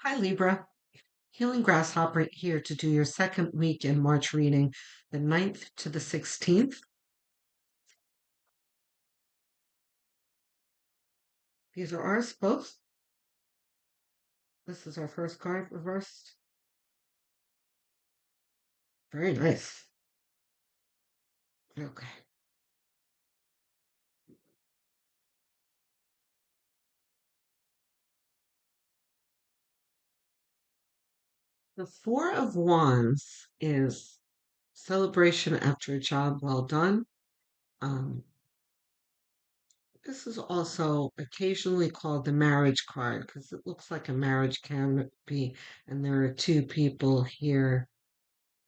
Hi, Libra. Healing Grasshopper here to do your second week in March reading, the 9th to the 16th. These are ours both. This is our first card reversed. Very nice. Okay. The Four of Wands is celebration after a job well done. Um, this is also occasionally called the marriage card because it looks like a marriage canopy, and there are two people here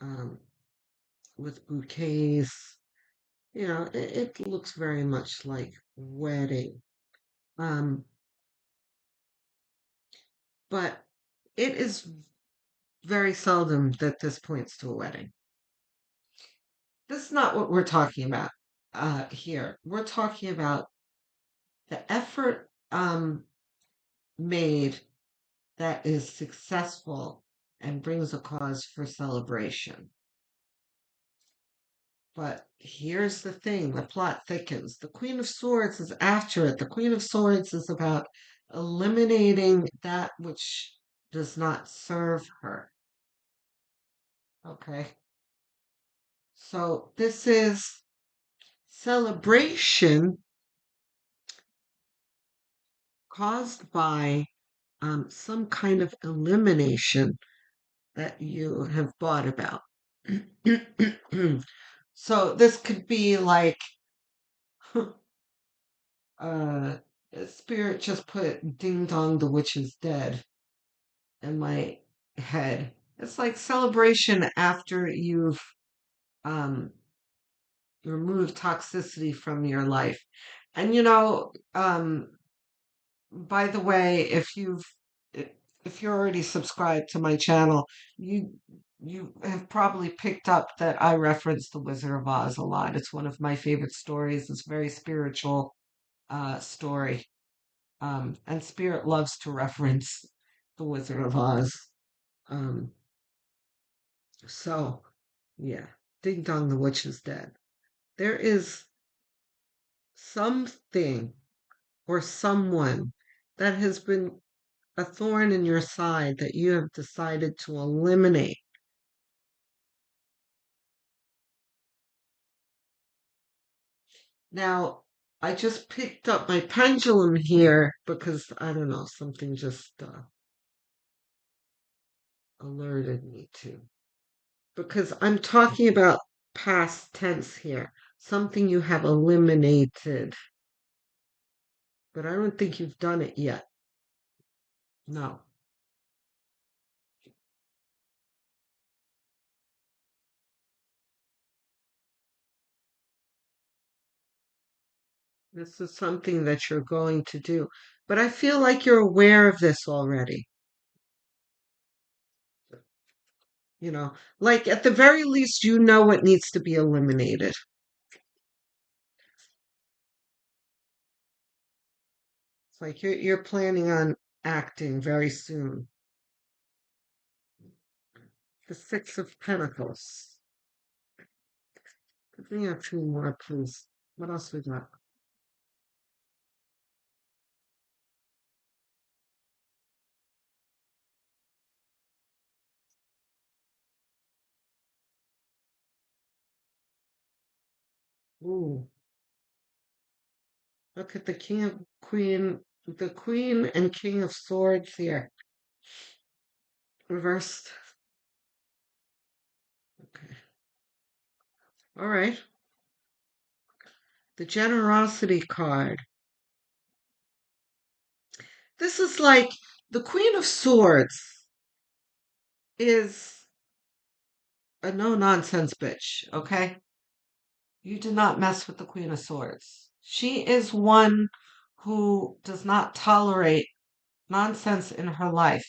um, with bouquets. It looks very much like wedding. Um, but it is very seldom that this points to a wedding. This is not what we're talking about here. We're talking about the effort made that is successful and brings a cause for celebration. But here's the thing, the plot thickens. The Queen of Swords is after it. The Queen of Swords is about eliminating that which does not serve her. Okay. So this is celebration caused by some kind of elimination that you have bought about. So this could be like uh spirit just put ding dong the witch is dead in my head. It's like celebration after you've um removed toxicity from your life. And by the way, if you're already subscribed to my channel, you you have probably picked up that I reference The Wizard of Oz a lot. It's one of my favorite stories. It's a very spiritual story. And Spirit loves to reference The Wizard of Oz. Um, so yeah, Ding Dong the Witch is dead. There is something or someone that has been a thorn in your side that you have decided to eliminate. Now, I just picked up my pendulum here because I don't know, something just alerted me to. Because I'm talking about past tense here, something you have eliminated, but I don't think you've done it yet. No. This is something that you're going to do. But I feel like you're aware of this already. You know, like at the very least, you know what needs to be eliminated. It's like you're planning on acting very soon. The Six of Pentacles. Give me a few more, please. What else we got? Ooh, look at the the Queen and King of Swords here. Reversed. Okay. All right. The Generosity card. This is like the Queen of Swords is a no nonsense bitch, okay? You do not mess with the Queen of Swords. She is one who does not tolerate nonsense in her life.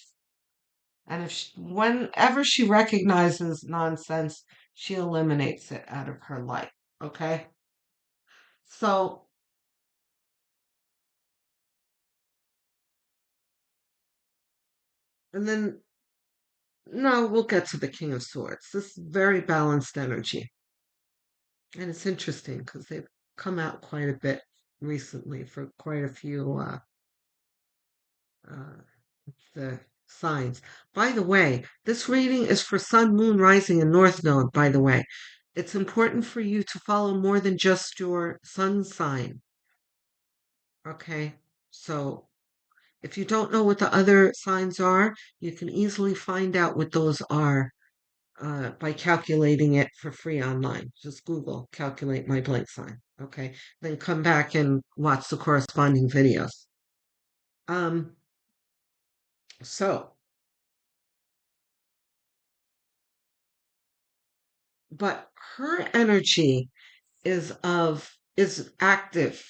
And whenever she recognizes nonsense, she eliminates it out of her life. Okay? So And then, no, we'll get to the King of Swords. This is very balanced energy. And it's interesting because they've come out quite a bit recently for quite a few uh, the signs. By the way, this reading is for Sun, Moon, Rising, and North Node, by the way. It's important for you to follow more than just your sun sign. Okay? So if you don't know what the other signs are, you can easily find out what those are by calculating it for free online. Just Google calculate my blank sign. Okay? Then come back and watch the corresponding videos. Um, so, but her energy is active.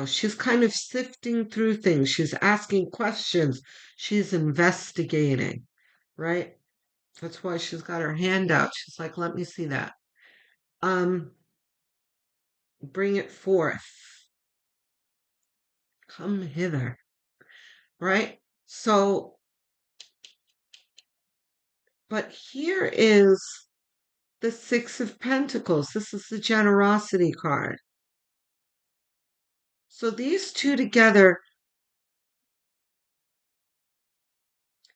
She's kind of sifting through things. She's asking questions. She's investigating, right? That's why she's got her hand out. She's like, let me see that. Um, bring it forth. Come hither, right? So, but here is the Six of Pentacles. This is the generosity card. So these two together,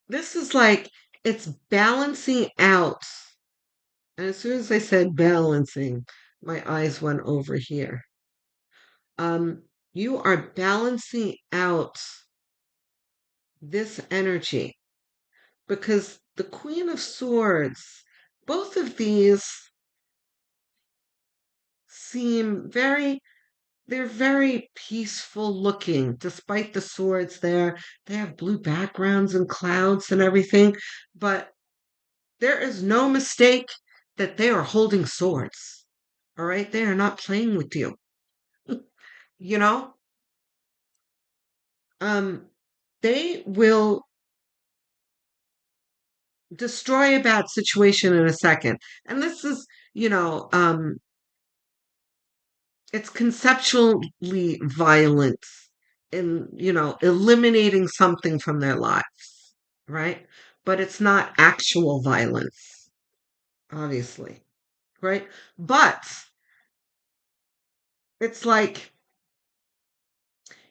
this is like it's balancing out. And as soon as I said balancing, my eyes went over here. You are balancing out this energy because the Queen of Swords, both of these seem they're very peaceful looking, despite the swords there. They have blue backgrounds and clouds and everything, but there is no mistake that they are holding swords. All right? They are not playing with you. You know? Um, they will destroy a bad situation in a second. And this is, you know, um, it's conceptually violent in, eliminating something from their lives, right? But it's not actual violence, obviously, right? But it's like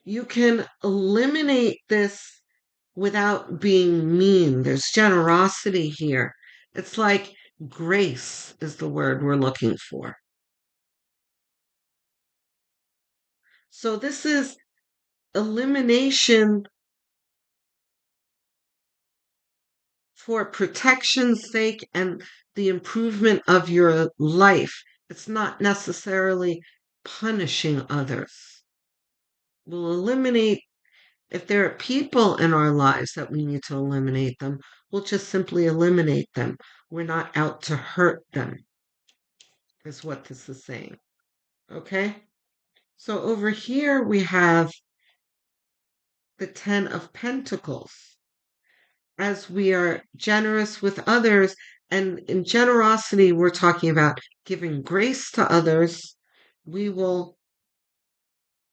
you can eliminate this without being mean. There's generosity here. It's like grace is the word we're looking for. So this is elimination for protection's sake and the improvement of your life. It's not necessarily punishing others. We'll eliminate, if there are people in our lives that we need to eliminate them, we'll just simply eliminate them. We're not out to hurt them, is what this is saying. Okay? So over here we have the Ten of Pentacles. As we are generous with others, and in generosity, we're talking about giving grace to others, we will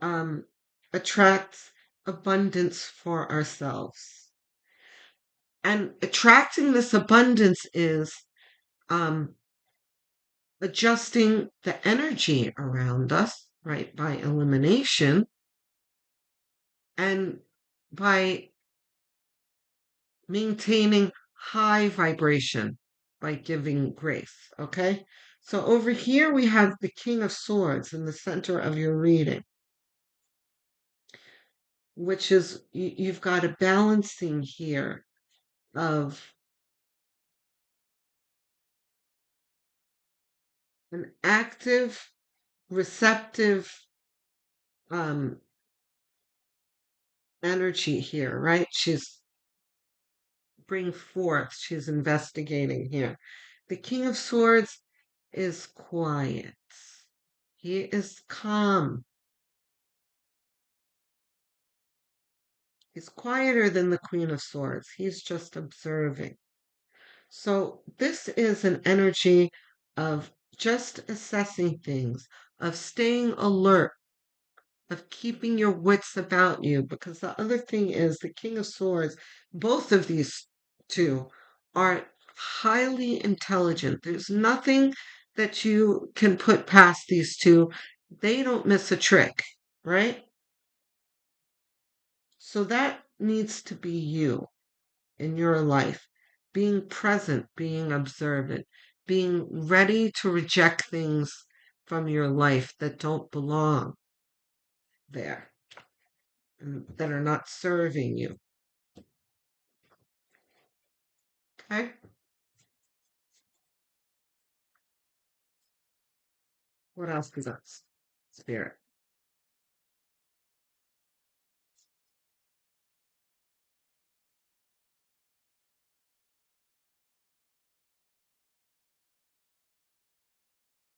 um, attract abundance for ourselves. And attracting this abundance is um, adjusting the energy around us, right, by elimination and by maintaining high vibration by giving grace. Okay? So over here we have the King of Swords in the center of your reading, which is you've got a balancing here of an active, receptive um, energy here, right? She's bring forth, she's investigating here. The King of Swords is quiet. He is calm. He's quieter than the Queen of Swords. He's just observing. So this is an energy of just assessing things, of staying alert, of keeping your wits about you. Because the other thing is the King of Swords, both of these two are highly intelligent. There's nothing that you can put past these two. They don't miss a trick, right? So that needs to be you in your life. Being present, being observant, being ready to reject things from your life that don't belong there, and that are not serving you. Okay? What else is that? Spirit.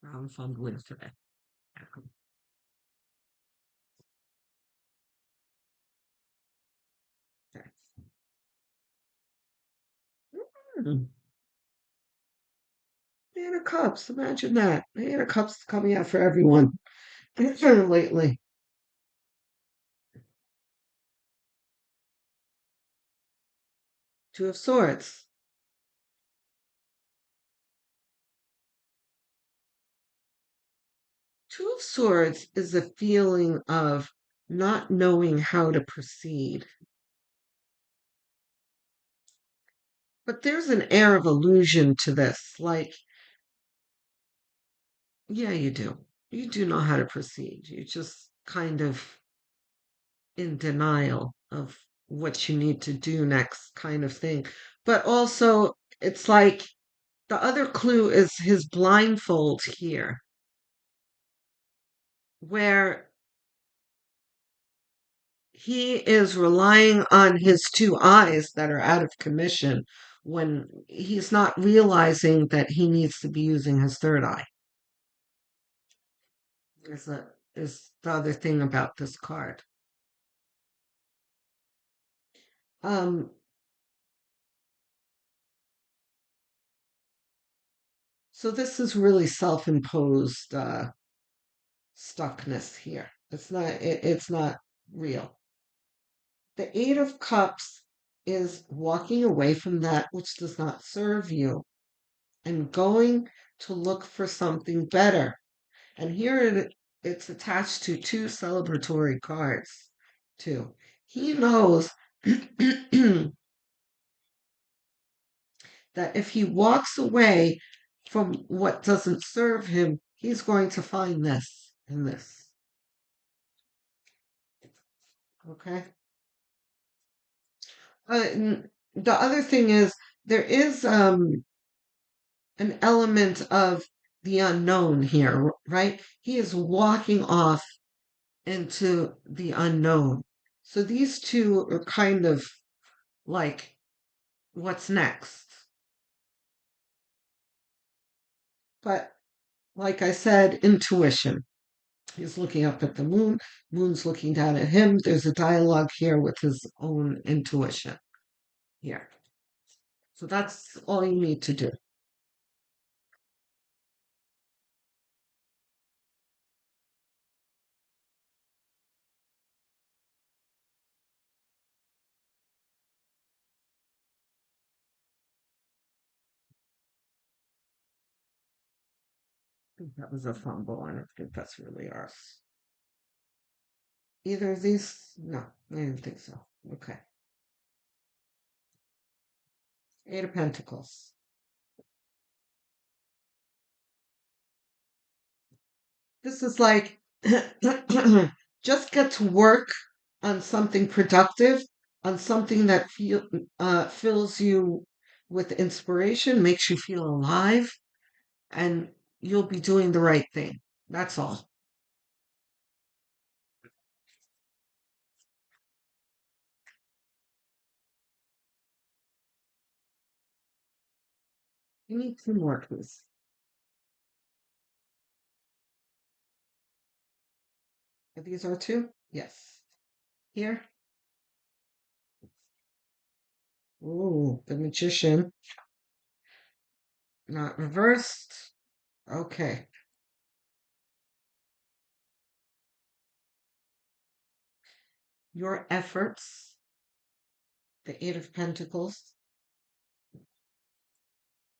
I'm fumbling today. Okay. Hmm. Eight of Cups. Imagine that. Eight of Cups coming out for everyone lately. Two of Swords. Two of Swords is a feeling of not knowing how to proceed. But there's an air of illusion to this. Like, yeah, you do. You do know how to proceed. You're just kind of in denial of what you need to do next, kind of thing. But also, it's like the other clue is his blindfold here, where he is relying on his two eyes that are out of commission when he's not realizing that he needs to be using his third eye. Is the other thing about this card. Um, so this is really self-imposed stuckness here. It's not real. The Eight of Cups is walking away from that which does not serve you and going to look for something better. And here it's attached to two celebratory cards, too. He knows that if he walks away from what doesn't serve him, he's going to find this and this. Okay? The other thing is there is an element of the unknown here, right? He is walking off into the unknown. So these two are kind of like, what's next? But like I said, intuition. He's looking up at the moon, moon's looking down at him. There's a dialogue here with his own intuition here. So that's all you need to do. That was a fumble. I don't think that's really ours. Either of these? No, I didn't think so. Okay. Eight of Pentacles. This is like just get to work on something productive, on something that fills you with inspiration, makes you feel alive, and you'll be doing the right thing. That's all. You need two more, please. These are two? Yes. Here? Ooh, the Magician. Not reversed. Okay. your efforts, the Eight of Pentacles.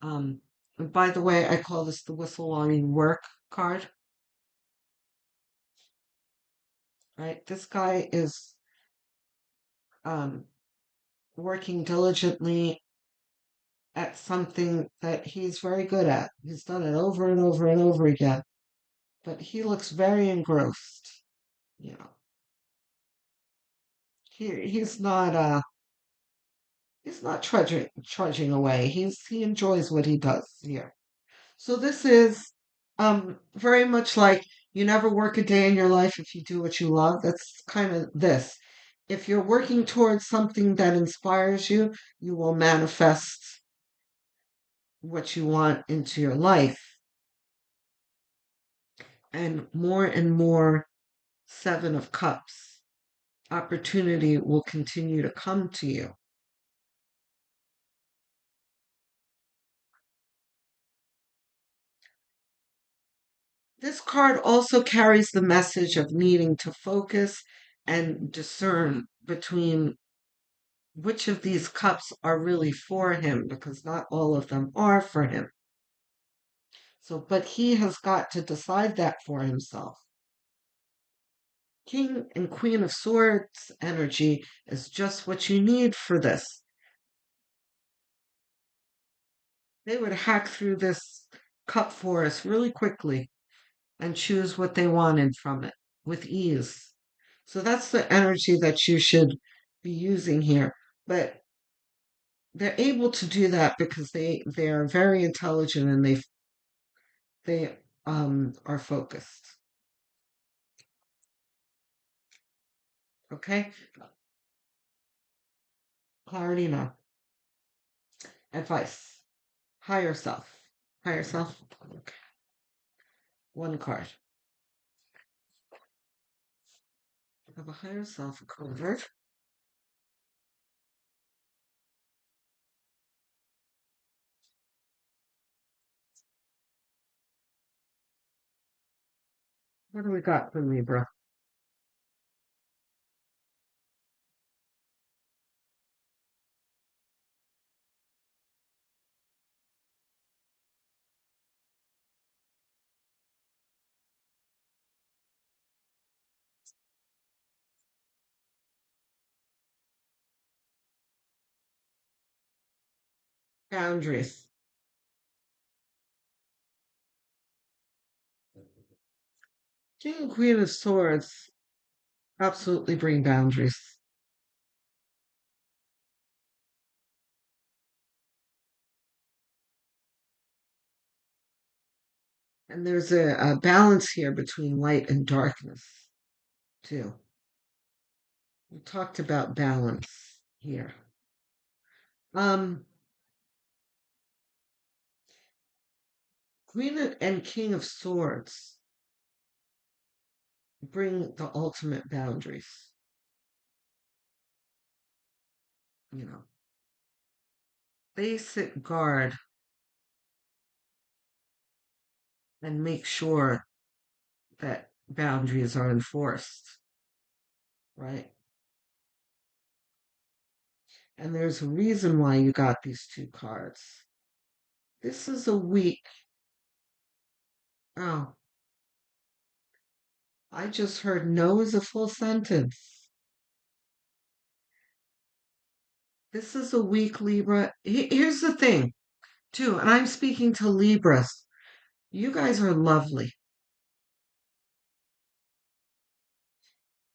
And by the way, I call this the whistle longing work card, right? This guy is um, working diligently at something that he's very good at. He's done it over and over and over again, but he looks very engrossed. You know, he's not trudging away. He enjoys what he does here. So this is very much like you never work a day in your life if you do what you love. That's kind of this. If you're working towards something that inspires you, you will manifest what you want into your life. And more Seven of Cups. Opportunity will continue to come to you. This card also carries the message of needing to focus and discern between which of these cups are really for him, because not all of them are for him. So, but he has got to decide that for himself. King and Queen of Swords energy is just what you need for this. They would hack through this cup forest really quickly and choose what they wanted from it with ease. So that's the energy that you should be using here. But they're able to do that because they are very intelligent and they are focused. Okay? Clarity now. Advice. Higher self. Higher self. Okay. One card. I have a higher self card. What do we got for Libra? Boundaries. King and Queen of Swords absolutely bring boundaries. And there's a balance here between light and darkness, too. We talked about balance here. Um, Queen and King of Swords bring the ultimate boundaries. You know, they sit guard and make sure that boundaries are enforced, right? And there's a reason why you got these two cards. This is a week. Oh, I just heard no is a full sentence. This is a week, Libra. Here's the thing, too, and I'm speaking to Libras. You guys are lovely.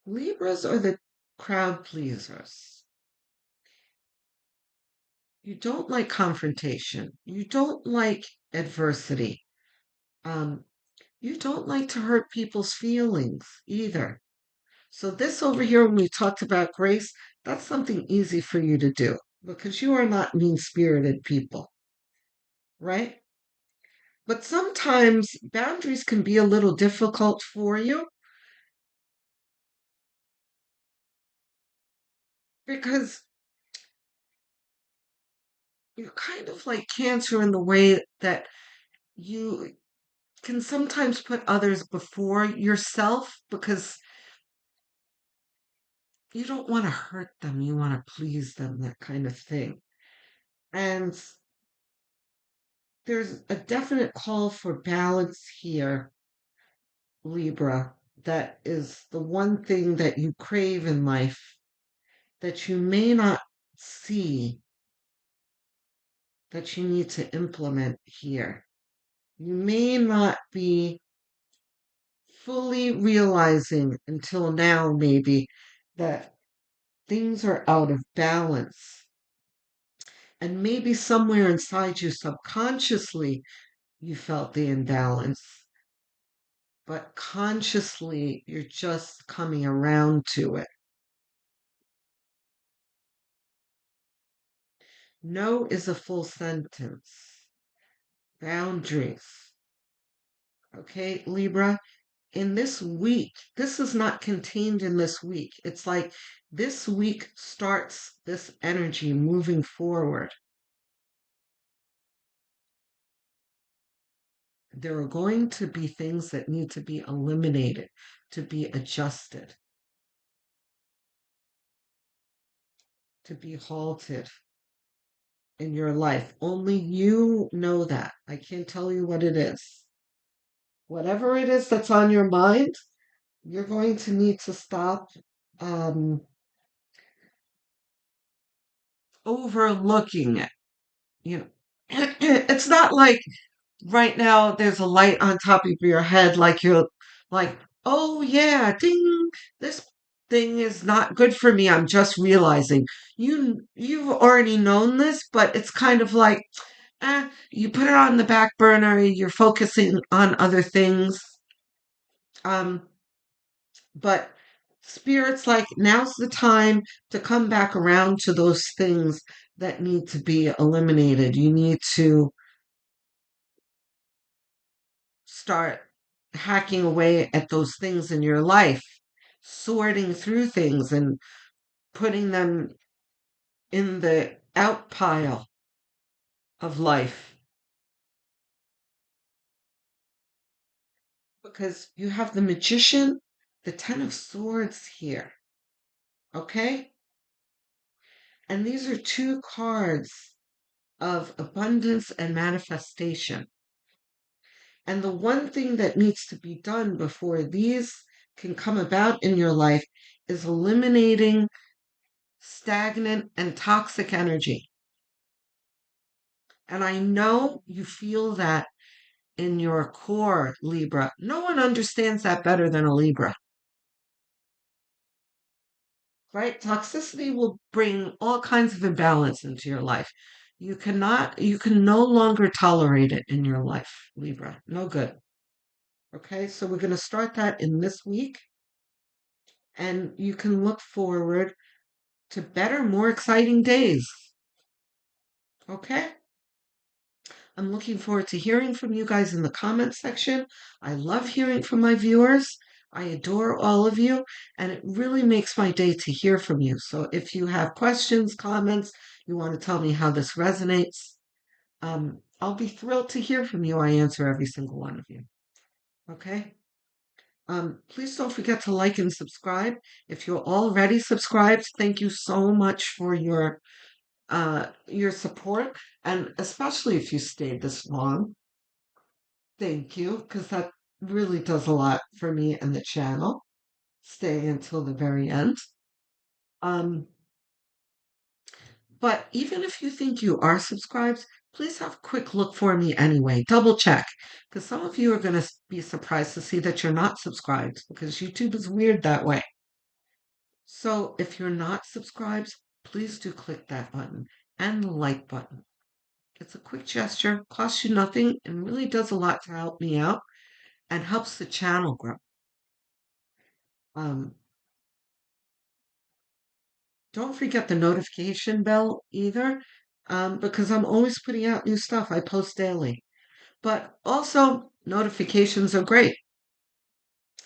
Libras are the crowd pleasers. You don't like confrontation. You don't like adversity. Um, you don't like to hurt people's feelings either. So this over here, when we talked about grace, that's something easy for you to do because you are not mean-spirited people, right? But sometimes boundaries can be a little difficult for you because you're kind of like Cancer in the way that you can sometimes put others before yourself because you don't want to hurt them, you want to please them, that kind of thing. And there's a definite call for balance here, Libra. That is the one thing that you crave in life that you may not see that you need to implement here. You may not be fully realizing until now, maybe, that things are out of balance. And maybe somewhere inside you, subconsciously, you felt the imbalance, but consciously, you're just coming around to it. No is a full sentence. Boundaries. Okay, Libra? In this week, this is not contained in this week. It's like this week starts this energy moving forward. There are going to be things that need to be eliminated, to be adjusted, to be halted in your life. Only you know that. I can't tell you what it is. Whatever it is that's on your mind, you're going to need to stop um, overlooking it. You know, it's not like right now there's a light on top of your head, like you're like, oh yeah, ding, this thing is not good for me. I'm just realizing you've already known this, but it's kind of like, you put it on the back burner, you're focusing on other things. Um, but spirits like now's the time to come back around to those things that need to be eliminated. You need to start hacking away at those things in your life, sorting through things and putting them in the out pile of life. Because you have the magician, the Ten of Swords here. Okay? And these are two cards of abundance and manifestation. And the one thing that needs to be done before these can come about in your life is eliminating stagnant and toxic energy. And I know you feel that in your core, Libra. No one understands that better than a Libra, right? Toxicity will bring all kinds of imbalance into your life. You can no longer tolerate it in your life, Libra. No good. Okay, so we're going to start that in this week, and you can look forward to better, more exciting days. Okay? I'm looking forward to hearing from you guys in the comment section. I love hearing from my viewers. I adore all of you, and it really makes my day to hear from you. So if you have questions, comments, you want to tell me how this resonates, I'll be thrilled to hear from you. I answer every single one of you. Okay? Please don't forget to like and subscribe. If you're already subscribed, thank you so much for your support, and especially if you stayed this long. Thank you, because that really does a lot for me and the channel. Staying until the very end. Um, but even if you think you are subscribed, please have a quick look for me anyway. Double check, because some of you are going to be surprised to see that you're not subscribed, because YouTube is weird that way. So if you're not subscribed, please do click that button and the like button. It's a quick gesture, costs you nothing, and really does a lot to help me out and helps the channel grow. Um, don't forget the notification bell either, because I'm always putting out new stuff. I post daily. But also, notifications are great.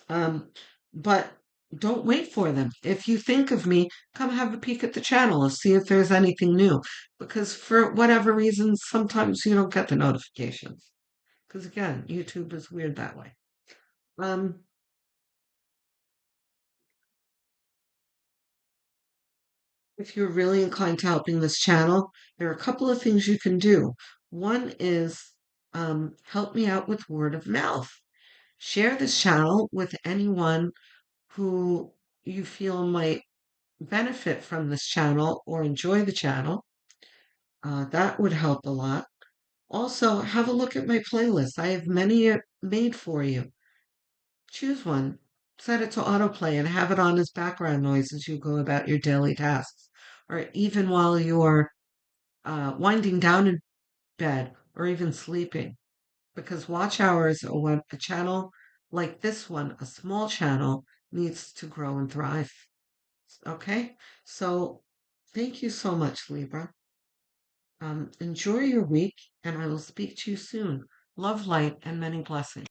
But don't wait for them. If you think of me, come have a peek at the channel and see if there's anything new. Because for whatever reason, sometimes you don't get the notifications. Because again, YouTube is weird that way. Um, If you're really inclined to helping this channel, there are a couple of things you can do. One is help me out with word of mouth. Share this channel with anyone who you feel might benefit from this channel or enjoy the channel. That would help a lot. Also, have a look at my playlist. I have many made for you. Choose one, set it to autoplay, and have it on as background noise as you go about your daily tasks, or even while you're winding down in bed or even sleeping. Because watch hours are what a channel like this one, a small channel, needs to grow and thrive. Okay? So thank you so much, Libra. Enjoy your week, and I will speak to you soon. Love, light, and many blessings.